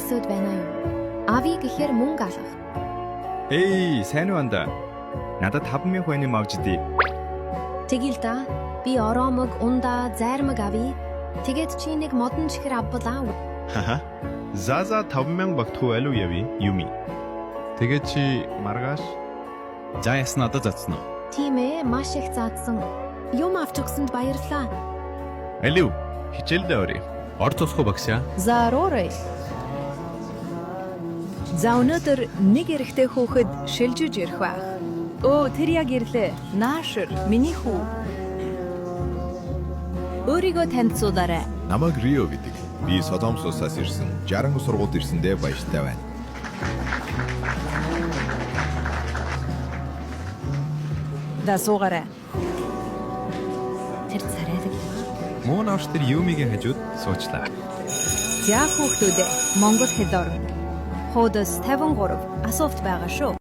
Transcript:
ирсэд байна юу? Ави гэхээр мөнгө алгах. Эй, сайн уу анда? Надад 5,000 хүнээ авчдээ. Тэгэл та би ороомог ундаа зайрмаг ави. Тэгээд чи нэг модон чихэр авбалаа. Хаха. Заза 5,000 багтхуу алуу яви юми. Тэгээ чи маргааш За ясна одоо зацсан уу? Тийм ээ, маш их заадсан. Юм авч өгсөнд баярлалаа. Алуу. Хичээлдээ орё. Ор тусах уу багшаа? За орой. За өнөөдөр нэг эрэгтэй хүүхэд шилжиж ирэх байх. Өө тэр яг ирлээ. Наашир, миний хүү. Өөрийгөө танилцуулаарай. намайг Рио гэдэг. Би Содомс улсаас ирсэн. 60 сургуульд ирсэндээ баяртай байна. Да суугаарай. Тэр царайдаг. Муу навч тэр Юмигийн хажууд суучлаа. За хүүхдүүд Монгол хэл орно. Хуудас 53 асуулт байгаа шүү.